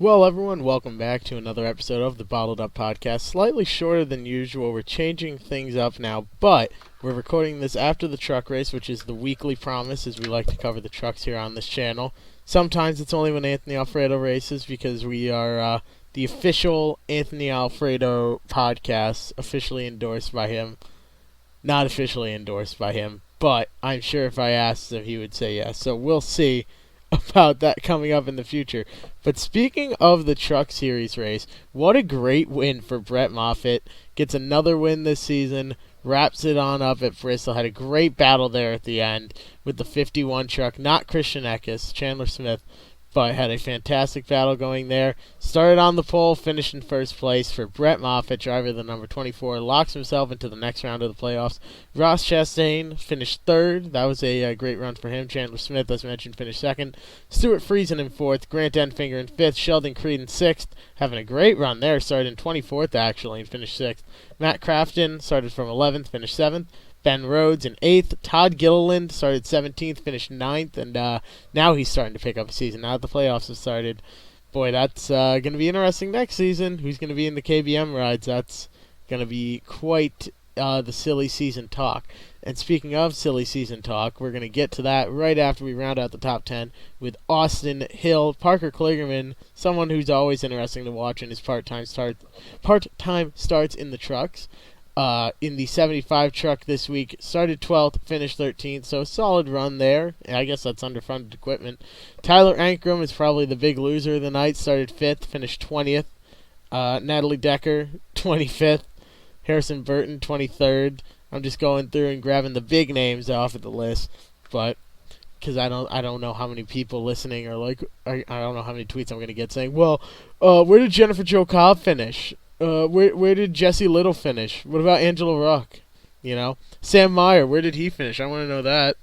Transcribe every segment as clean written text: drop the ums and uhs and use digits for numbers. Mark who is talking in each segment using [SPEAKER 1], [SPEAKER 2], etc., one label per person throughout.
[SPEAKER 1] Well, everyone, welcome back to another episode of the Bottled Up Podcast. Slightly shorter than usual. We're changing things up now, but we're recording this after the truck race, which is the weekly promise, as we like to cover the trucks here on this channel. Sometimes it's only when Anthony Alfredo races, because we are the official Anthony Alfredo podcast, officially endorsed by him. Not officially endorsed by him, but I'm sure if I asked him, he would say yes. So we'll see about that coming up in the future. But speaking of the Truck Series race, what a great win for Brett Moffitt. Gets another win this season, wraps it on up at Bristol. Had a great battle there at the end with the 51 truck. Not Christian Eckes, Chandler Smith, but had a fantastic battle going there. Started on the pole, finished in first place for Brett Moffitt, driver of the number 24. Locks himself into the next round of the playoffs. Ross Chastain finished third. That was a great run for him. Chandler Smith, as mentioned, finished second. Stuart Friesen in fourth. Grant Enfinger in fifth. Sheldon Creed in sixth. Having a great run there. Started in 24th, actually, and finished sixth. Matt Crafton started from 11th, finished seventh. Ben Rhodes in 8th. Todd Gilliland started 17th, finished 9th, and now he's starting to pick up a season. Now that the playoffs have started, boy, that's going to be interesting next season. Who's going to be in the KBM rides? That's going to be quite the silly season talk. And speaking of silly season talk, we're going to get to that right after we round out the top 10 with Austin Hill. Parker Kligerman, someone who's always interesting to watch in his part-time starts in the trucks. In the 75 truck this week, started 12th, finished 13th, so a solid run there. I guess that's underfunded equipment. Tyler Ankrum is probably the big loser of the night, started 5th, finished 20th. Natalie Decker, 25th. Harrison Burton, 23rd. I'm just going through and grabbing the big names off of the list, but because I don't know how many people listening are like, I don't know how many tweets I'm going to get saying, well, where did Jennifer Jo Cobb finish? Where did Jesse Little finish? What about Angela Ruck? You know, Sam Meyer, where did he finish? I want to know that.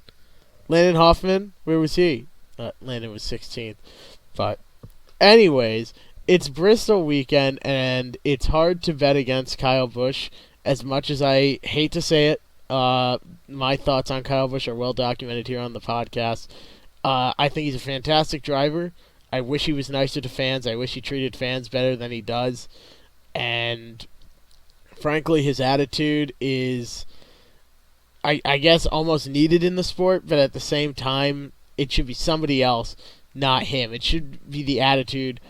[SPEAKER 1] Landon Hoffman, where was he? Landon was 16th. But anyways, it's Bristol weekend, and it's hard to bet against Kyle Busch. As much as I hate to say it, my thoughts on Kyle Busch are well documented here on the podcast. I think he's a fantastic driver. I wish he was nicer to fans. I wish he treated fans better than he does. And frankly, his attitude is, I guess, almost needed in the sport, but at the same time, it should be somebody else, not him. It should be the attitude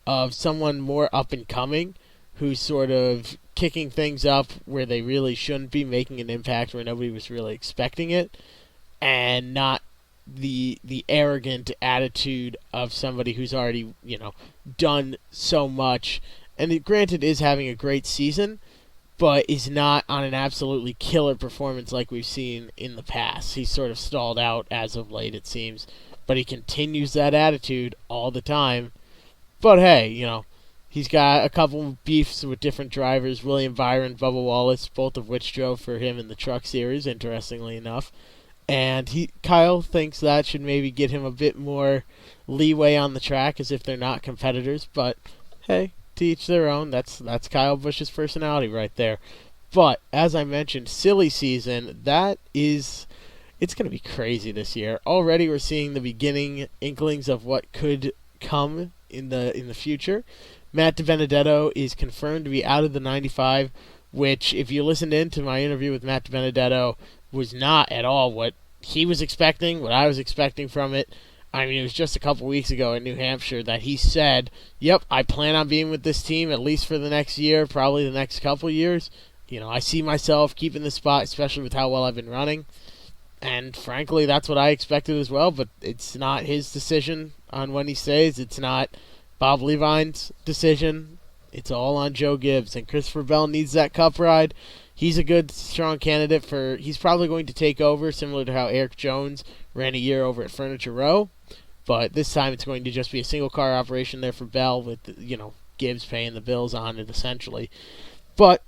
[SPEAKER 1] of someone more up and coming who's sort of kicking things up where they really shouldn't be, making an impact where nobody was really expecting it, and not the arrogant attitude of somebody who's already, done so much. And granted, is having a great season, but is not on an absolutely killer performance like we've seen in the past. He's sort of stalled out as of late, it seems. But he continues that attitude all the time. But hey, he's got a couple beefs with different drivers. William Byron, Bubba Wallace, both of which drove for him in the Truck Series, interestingly enough. And Kyle thinks that should maybe get him a bit more leeway on the track, as if they're not competitors. But hey, to each their own. That's Kyle Busch's personality right there. But as I mentioned, silly season, it's going to be crazy this year. Already we're seeing the beginning inklings of what could come in the future. Matt DiBenedetto is confirmed to be out of the 95, which, if you listened in to my interview with Matt DiBenedetto, was not at all what he was expecting, what I was expecting from it. I mean, it was just a couple weeks ago in New Hampshire that he said, yep, I plan on being with this team at least for the next year, probably the next couple years. I see myself keeping the spot, especially with how well I've been running. And frankly, that's what I expected as well, but it's not his decision on when he stays. It's not Bob Levine's decision. It's all on Joe Gibbs. And Christopher Bell needs that Cup ride. He's a good, strong candidate he's probably going to take over, similar to how Eric Jones ran a year over at Furniture Row. But this time it's going to just be a single-car operation there for Bell with, Gibbs paying the bills on it, essentially. But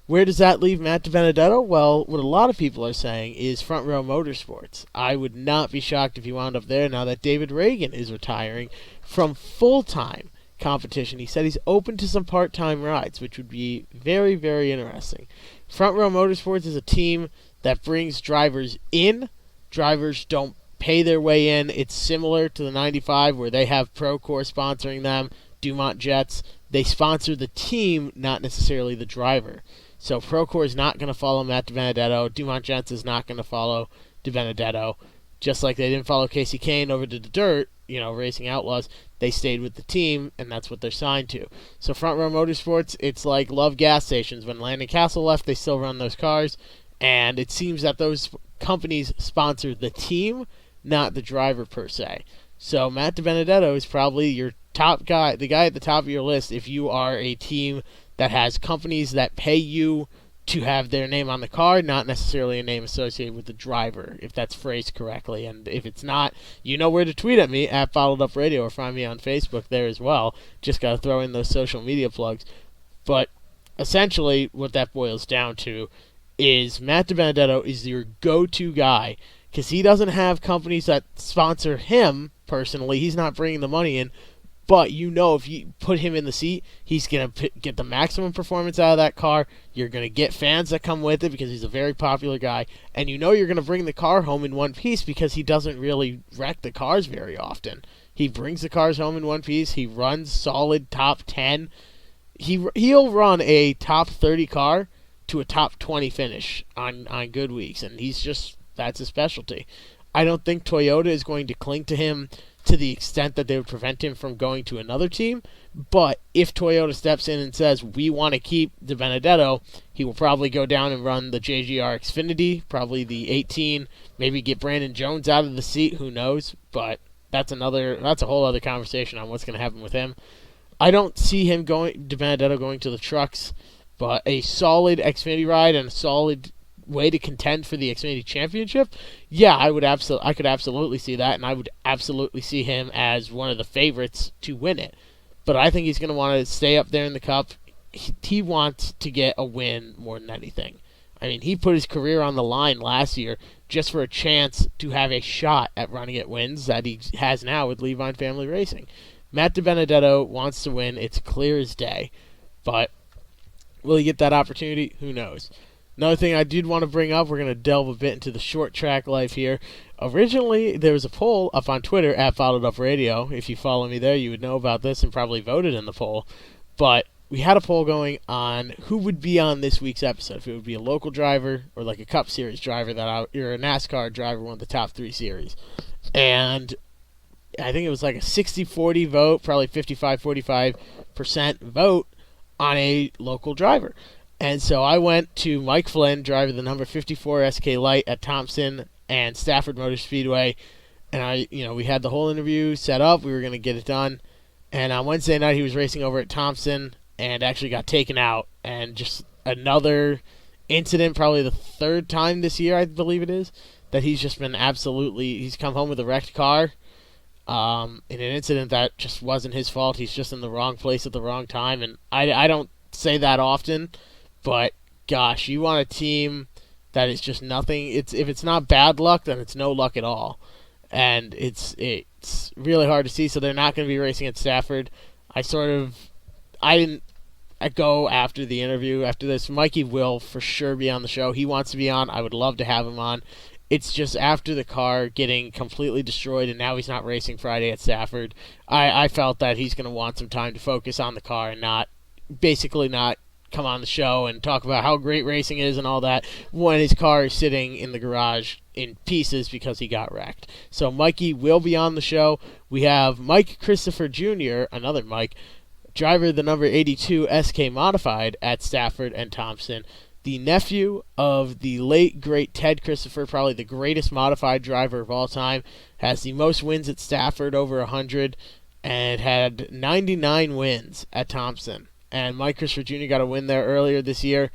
[SPEAKER 1] where does that leave Matt DiBenedetto? Well, what a lot of people are saying is Front Row Motorsports. I would not be shocked if he wound up there now that David Reagan is retiring from full-time competition. He said he's open to some part-time rides, which would be very, very interesting. Front Row Motorsports is a team that brings drivers in. Drivers don't pay their way in. It's similar to the 95 where they have Procore sponsoring them, Dumont Jets, they sponsor the team, not necessarily the driver. So Procore is not going to follow Matt DiBenedetto. Dumont Jets is not going to follow DiBenedetto. Just like they didn't follow Casey Kane over to the dirt, Racing Outlaws, they stayed with the team, and that's what they're signed to. So Front Row Motorsports, it's like Love gas stations. When Landon Castle left, they still run those cars, and it seems that those companies sponsor the team, not the driver per se. So Matt DiBenedetto is probably your top guy, the guy at the top of your list if you are a team that has companies that pay you to have their name on the car, not necessarily a name associated with the driver, if that's phrased correctly. And if it's not, you know where to tweet at me, at Bottled Up Radio, or find me on Facebook there as well. Just got to throw in those social media plugs. But essentially, what that boils down to is Matt DiBenedetto is your go-to guy, because he doesn't have companies that sponsor him personally. He's not bringing the money in. But if you put him in the seat, he's going to get the maximum performance out of that car. You're going to get fans that come with it because he's a very popular guy. And you're going to bring the car home in one piece because he doesn't really wreck the cars very often. He brings the cars home in one piece. He runs solid top 10. He'll run a top 30 car to a top 20 finish on good weeks. And that's his specialty. I don't think Toyota is going to cling to him to the extent that they would prevent him from going to another team. But if Toyota steps in and says, we want to keep DiBenedetto, he will probably go down and run the JGR Xfinity, probably the 18, maybe get Brandon Jones out of the seat, who knows. But that's a whole other conversation on what's going to happen with him. I don't see DiBenedetto going to the trucks, but a solid Xfinity ride and a solid way to contend for the Xfinity Championship, yeah, I could absolutely see that, and I would absolutely see him as one of the favorites to win it. But I think he's going to want to stay up there in the Cup. He wants to get a win more than anything. I mean, he put his career on the line last year just for a chance to have a shot at running at wins that he has now with Leavine Family Racing. Matt DiBenedetto wants to win. It's clear as day. But will he get that opportunity? Who knows? Another thing I did want to bring up, we're going to delve a bit into the short track life here. Originally, there was a poll up on Twitter, at Bottled Up Radio. If you follow me there, you would know about this and probably voted in the poll. But we had a poll going on who would be on this week's episode. If it would be a local driver or like a Cup Series driver, or a NASCAR driver, one of the top 3 series. And I think it was like a 60-40 vote, probably 55-45% vote on a local driver. And so I went to Mike Flynn, driver the number 54 SK Light at Thompson and Stafford Motor Speedway. And we had the whole interview set up. We were going to get it done. And on Wednesday night, he was racing over at Thompson and actually got taken out. And just another incident, probably the 3rd time this year, I believe it is, that he's just been he's come home with a wrecked car in an incident that just wasn't his fault. He's just in the wrong place at the wrong time. And I don't say that often. But, gosh, you want a team that is just nothing. If it's not bad luck, then it's no luck at all. And it's really hard to see, so they're not going to be racing at Stafford. I didn't go after the interview after this. Mikey will for sure be on the show. He wants to be on. I would love to have him on. It's just after the car getting completely destroyed and now he's not racing Friday at Stafford, I felt that he's going to want some time to focus on the car and not come on the show and talk about how great racing is and all that when his car is sitting in the garage in pieces because he got wrecked. So Mikey will be on the show. We have Mike Christopher Jr., another Mike, driver of the number 82 SK Modified at Stafford and Thompson, the nephew of the late, great Ted Christopher, probably the greatest modified driver of all time, has the most wins at Stafford, over 100, and had 99 wins at Thompson. And Mike Christopher Jr. got a win there earlier this year,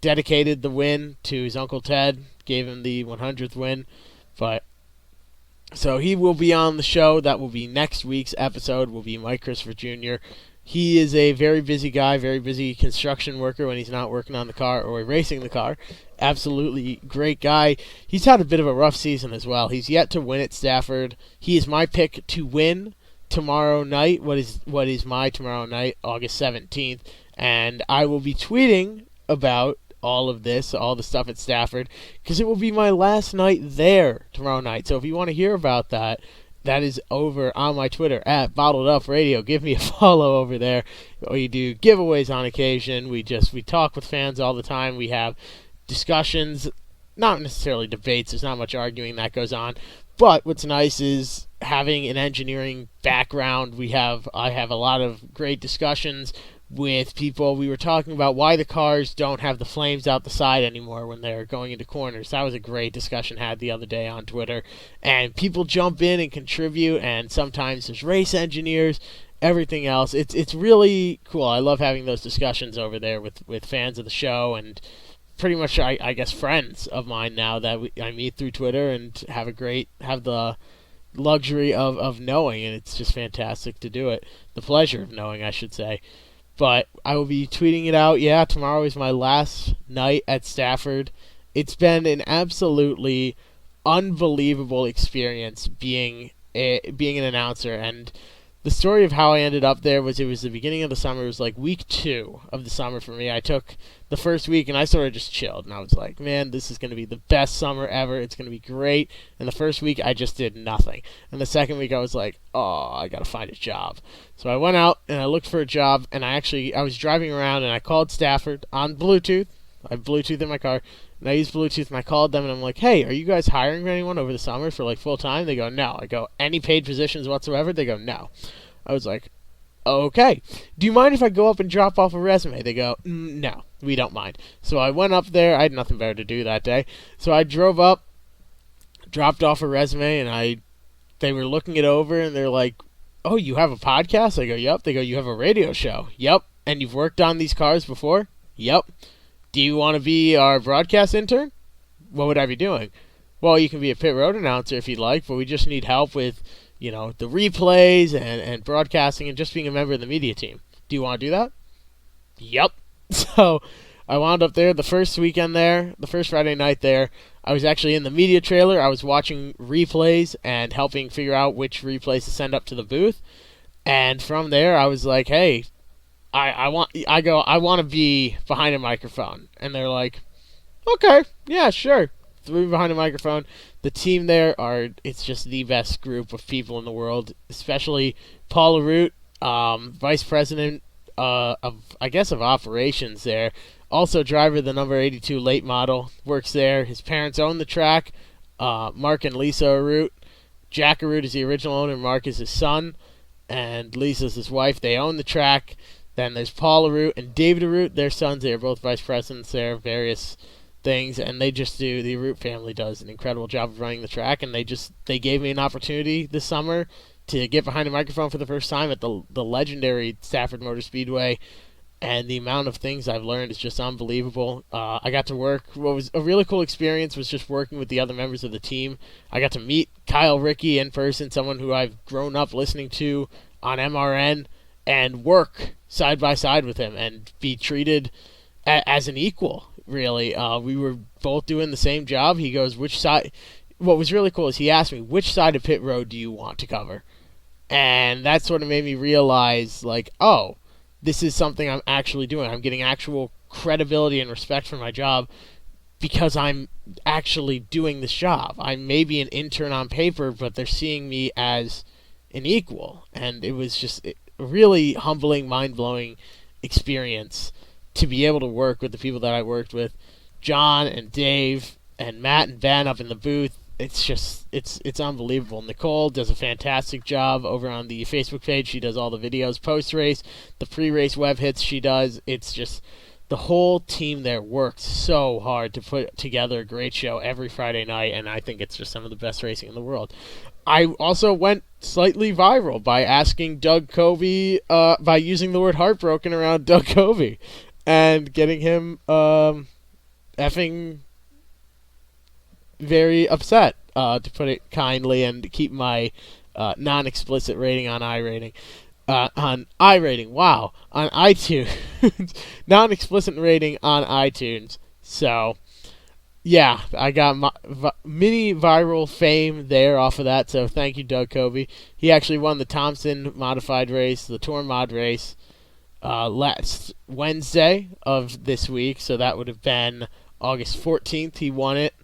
[SPEAKER 1] dedicated the win to his Uncle Ted, gave him the 100th win. So he will be on the show. That will be next week's episode, will be Mike Christopher Jr. He is a very busy guy, very busy construction worker when he's not working on the car or racing the car. Absolutely great guy. He's had a bit of a rough season as well. He's yet to win at Stafford. He is my pick to win tomorrow night. What is my tomorrow night? August 17th. And I will be tweeting about all of this, all the stuff at Stafford, because it will be my last night there tomorrow night. So if you want to hear about that, that is over on my Twitter at Bottled Up Radio. Give me a follow over there. We do giveaways on occasion. We talk with fans all the time. We have discussions, not necessarily debates. There's not much arguing that goes on. But what's nice is having an engineering background. I have a lot of great discussions with people. We were talking about why the cars don't have the flames out the side anymore when they're going into corners. That was a great discussion had the other day on Twitter. And people jump in and contribute, and sometimes there's race engineers, everything else. It's really cool. I love having those discussions over there with fans of the show and pretty much, I guess, friends of mine now that I meet through Twitter and have the luxury of knowing, and it's just fantastic to do it. The pleasure of knowing, I should say. But I will be tweeting it out. Yeah, tomorrow is my last night at Stafford. It's been an absolutely unbelievable experience being an announcer, and the story of how I ended up there was it was the beginning of the summer. It was like week 2 of the summer for me. I took the first week and I sort of just chilled. And I was like, man, this is going to be the best summer ever. It's going to be great. And the first week I just did nothing. And the second week I was like, oh, I got to find a job. So I went out and I looked for a job. And I was driving around and I called Stafford on Bluetooth. I have Bluetooth in my car. And I used Bluetooth and I called them and I'm like, hey, are you guys hiring anyone over the summer for like full time? They go, no. I go, any paid positions whatsoever? They go, no. I was like, okay. Do you mind if I go up and drop off a resume? They go, no, we don't mind. So I went up there. I had nothing better to do that day. So I drove up, dropped off a resume, and they were looking it over and they're like, oh, you have a podcast? I go, yep. They go, you have a radio show? Yep. And you've worked on these cars before? Yep. Do you want to be our broadcast intern? What would I be doing? Well, you can be a pit road announcer if you'd like, but we just need help with, the replays and broadcasting and just being a member of the media team. Do you want to do that? Yep. So I wound up there the first weekend there, the first Friday night there. I was actually in the media trailer. I was watching replays and helping figure out which replays to send up to the booth. And from there, I was like, hey, I want to be behind a microphone. And they're like, okay, yeah, sure. Threw me behind a microphone. The team there it's just the best group of people in the world, especially Paul Root, vice president of operations there. Also driver of the number 82 late model, works there. His parents own the track, Mark and Lisa Root. Jack Root is the original owner, Mark is his son, and Lisa's his wife. They own the track. Then there's Paul Root and David Root, their sons. They are both vice presidents there, various things, and the Root family does an incredible job of running the track, and they gave me an opportunity this summer to get behind a microphone for the first time at the legendary Stafford Motor Speedway, and the amount of things I've learned is just unbelievable. I got to work. What was a really cool experience was just working with the other members of the team. I got to meet Kyle Rickey in person, someone who I've grown up listening to on MRN, and work side by side with him and be treated as an equal. Really, we were both doing the same job. He goes, which side? What was really cool is he asked me, which side of pit road do you want to cover? And that sort of made me realize, like, oh, this is something I'm actually doing. I'm getting actual credibility and respect for my job because I'm actually doing this job. I may be an intern on paper, but they're seeing me as an equal. And it was just a really humbling, mind-blowing experience to be able to work with the people that I worked with, John and Dave and Matt and Ben up in the booth. It's just, it's unbelievable. Nicole does a fantastic job over on the Facebook page. She does all the videos post-race, the pre-race web hits she does. It's just, the whole team there works so hard to put together a great show every Friday night, and I think it's just some of the best racing in the world. I also went slightly viral by asking Doug Covey, by using the word heartbroken around Doug Covey, and getting him effing very upset, to put it kindly, and to keep my non-explicit rating on iRating. On iRating, wow, on iTunes. Non-explicit rating on iTunes. So, yeah, I got mini viral fame there off of that, so thank you, Doug Covey. He actually won the Thompson modified race, the Tour Mod race, last Wednesday of this week, so that would have been August 14th. He won it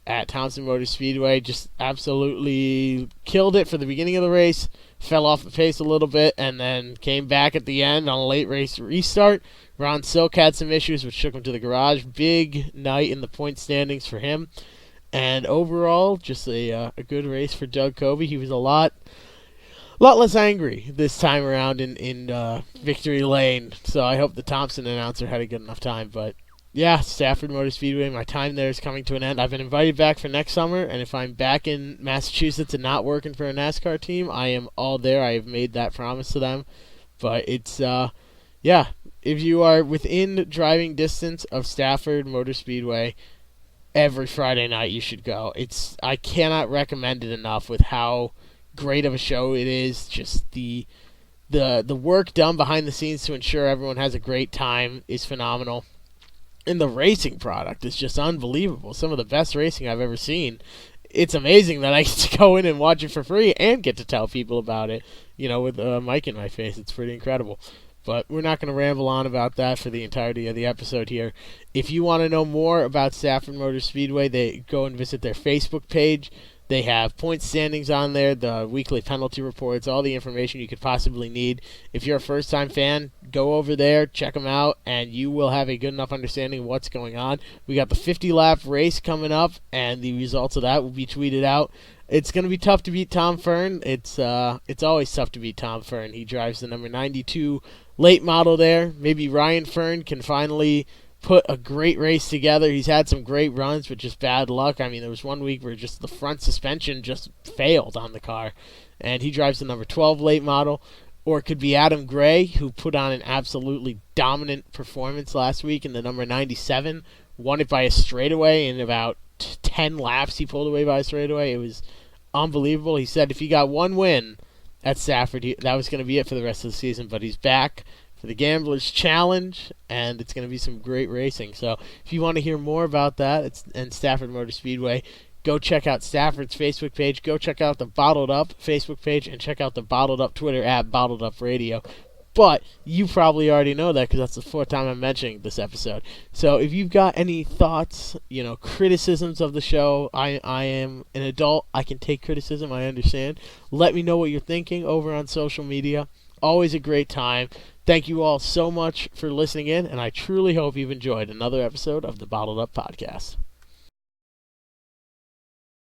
[SPEAKER 1] at Thompson Motor Speedway. Just absolutely killed it for the beginning of the race, fell off the pace a little bit, and then came back at the end on a late race restart. Ron Silk had some issues, which took him to the garage. Big night in the point standings for him. And overall, just a good race for Doug Coby. He was a lot less angry this time around in Victory Lane. So I hope the Thompson announcer had a good enough time. But yeah, Stafford Motor Speedway, my time there is coming to an end. I've been invited back for next summer, and if I'm back in Massachusetts and not working for a NASCAR team, I am all there. I have made that promise to them. But it's, yeah, if you are within driving distance of Stafford Motor Speedway, every Friday night you should go. I cannot recommend it enough with how great of a show it is. Just the work done behind the scenes to ensure everyone has a great time is phenomenal. And the racing product is just unbelievable. Some of the best racing I've ever seen. It's amazing that I get to go in and watch it for free and get to tell people about it, with a mic in my face. It's pretty incredible. But we're not going to ramble on about that for the entirety of the episode here. If you want to know more about Stafford Motor Speedway, they go and visit their Facebook page. They have point standings on there, the weekly penalty reports, all the information you could possibly need. If you're a first-time fan, go over there, check them out, and you will have a good enough understanding of what's going on. We got the 50-lap race coming up, and the results of that will be tweeted out. It's going to be tough to beat Tom Fern. It's always tough to beat Tom Fern. He drives the number 92 late model there. Maybe Ryan Fern can finally put a great race together. He's had some great runs, but just bad luck. I mean, there was one week where just the front suspension just failed on the car, and he drives the number 12 late model. Or it could be Adam Gray, who put on an absolutely dominant performance last week in the number 97, won it by a straightaway in about 10 laps. He pulled away by a straightaway. It was unbelievable. He said if he got one win at Stafford, that was going to be it for the rest of the season, but he's back for the Gamblers Challenge, and it's going to be some great racing. So if you want to hear more about that and Stafford Motor Speedway, go check out Stafford's Facebook page, go check out the Bottled Up Facebook page, and check out the Bottled Up Twitter at Bottled Up Radio. But you probably already know that because that's the fourth time I'm mentioning this episode. So if you've got any thoughts, criticisms of the show, I am an adult. I can take criticism. I understand. Let me know what you're thinking over on social media. Always a great time. Thank you all so much for listening in, and I truly hope you've enjoyed another episode of the Bottled Up Podcast.